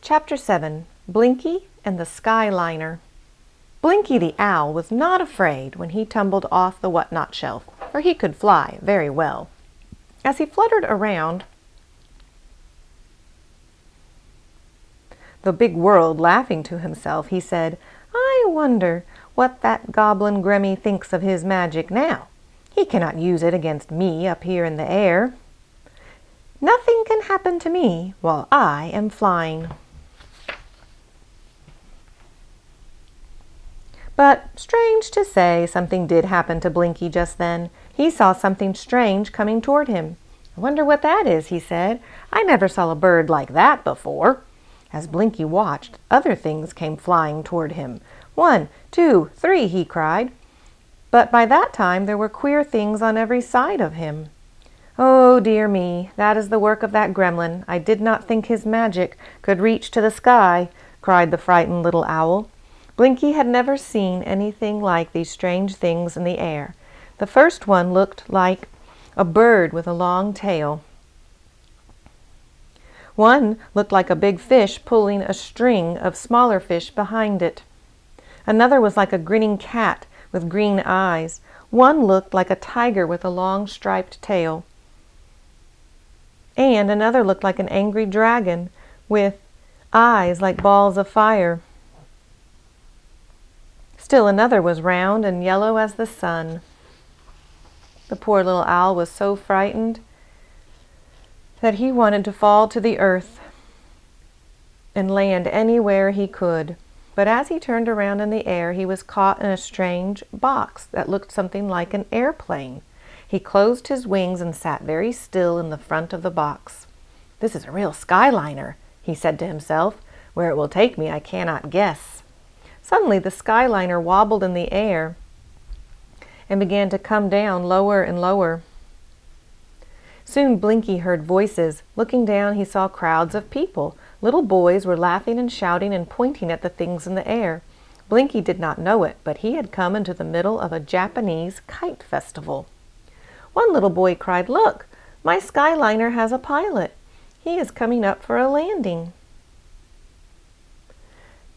Chapter 7. Blinky and the Skyliner. Blinky the Owl was not afraid when he tumbled off the whatnot shelf, for he could fly very well. As he fluttered around the big world, laughing to himself, he said, "I wonder what that goblin Gremmy thinks of his magic now. He cannot use it against me up here in the air. Nothing can happen to me while I am flying." But, strange to say, something did happen to Blinky just then. He saw something strange coming toward him. "I wonder what that is," he said. "I never saw a bird like that before." As Blinky watched, other things came flying toward him. "1, 2, 3, he cried. But by that time there were queer things on every side of him. "Oh, dear me, that is the work of that gremlin. I did not think his magic could reach to the sky," cried the frightened little owl. Blinky had never seen anything like these strange things in the air. The first one looked like a bird with a long tail. One looked like a big fish pulling a string of smaller fish behind it. Another was like a grinning cat with green eyes. One looked like a tiger with a long striped tail. And another looked like an angry dragon with eyes like balls of fire. Still another was round and yellow as the sun. The poor little owl was so frightened that he wanted to fall to the earth and land anywhere he could. But as he turned around in the air, he was caught in a strange box that looked something like an airplane. He closed his wings and sat very still in the front of the box. "This is a real Skyliner," he said to himself. "Where it will take me I cannot guess." Suddenly the Skyliner wobbled in the air and began to come down lower and lower. Soon Blinky heard voices. Looking down, he saw crowds of people. Little boys were laughing and shouting and pointing at the things in the air. Blinky did not know it, but he had come into the middle of a Japanese kite festival. One little boy cried, "Look, my Skyliner has a pilot. He is coming up for a landing."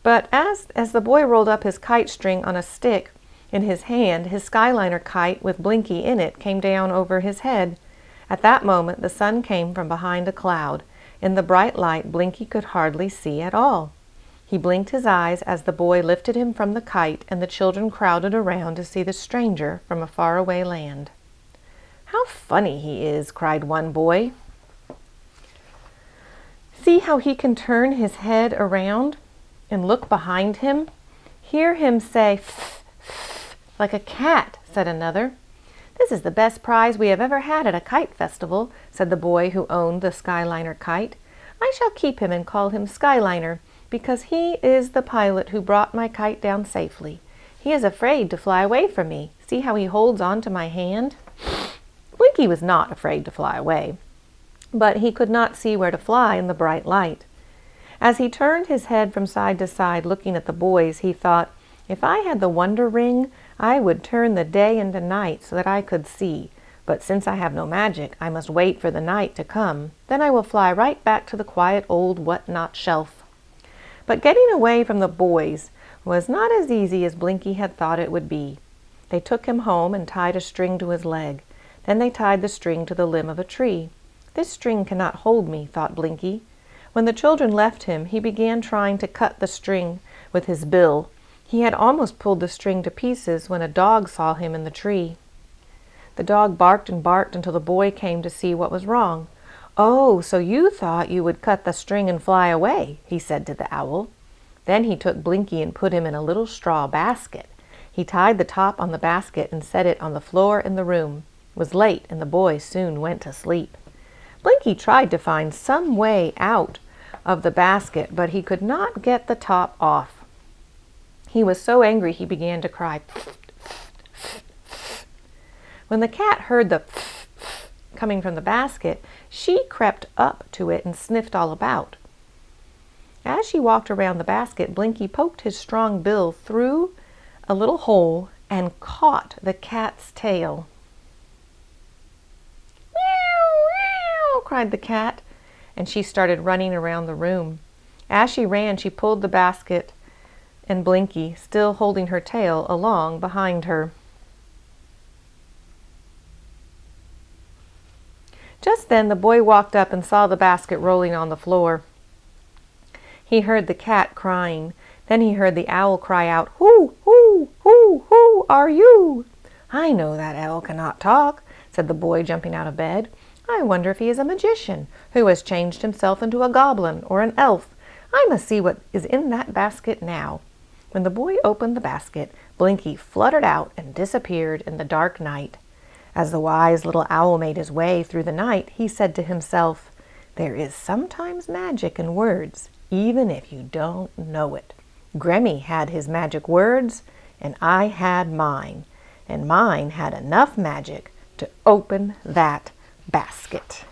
But as the boy rolled up his kite string on a stick in his hand, his Skyliner kite with Blinky in it came down over his head. At that moment the sun came from behind a cloud. In the bright light, Blinky could hardly see at all. He blinked his eyes as the boy lifted him from the kite, and the children crowded around to see the stranger from a faraway land. "How funny he is," cried one boy. "See how he can turn his head around and look behind him. Hear him say 'Pff, pff,' like a cat," said another. "This is the best prize we have ever had at a kite festival," said the boy who owned the Skyliner kite. "I shall keep him and call him Skyliner, because he is the pilot who brought my kite down safely. He is afraid to fly away from me. See how he holds on to my hand." Blinky was not afraid to fly away, but he could not see where to fly in the bright light. As he turned his head from side to side looking at the boys, he thought, "If I had the wonder ring, I would turn the day into night so that I could see. But since I have no magic, I must wait for the night to come. Then I will fly right back to the quiet old whatnot shelf." But getting away from the boys was not as easy as Blinky had thought it would be. They took him home and tied a string to his leg. Then they tied the string to the limb of a tree. "This string cannot hold me," thought Blinky. When the children left him, he began trying to cut the string with his bill. He had almost pulled the string to pieces when a dog saw him in the tree. The dog barked and barked until the boy came to see what was wrong. "Oh, so you thought you would cut the string and fly away," he said to the owl. Then he took Blinky and put him in a little straw basket. He tied the top on the basket and set it on the floor in the room. It was late, and the boy soon went to sleep. Blinky tried to find some way out of the basket, but he could not get the top off. He was so angry he began to cry. When the cat heard the coming from the basket, she crept up to it and sniffed all about. As she walked around the basket, Blinky poked his strong bill through a little hole and caught the cat's tail. "Meow, meow," cried the cat, and she started running around the room. As she ran, she pulled the basket and Blinky, still holding her tail, along behind her. Just then the boy walked up and saw the basket rolling on the floor. He heard the cat crying. Then he heard the owl cry out, "Who, who are you?" "I know that owl cannot talk," said the boy, jumping out of bed. "I wonder if he is a magician who has changed himself into a goblin or an elf. I must see what is in that basket now." When the boy opened the basket, Blinky fluttered out and disappeared in the dark night. As the wise little owl made his way through the night, he said to himself, "There is sometimes magic in words, even if you don't know it. Gremmy had his magic words, and I had mine, and mine had enough magic to open that basket."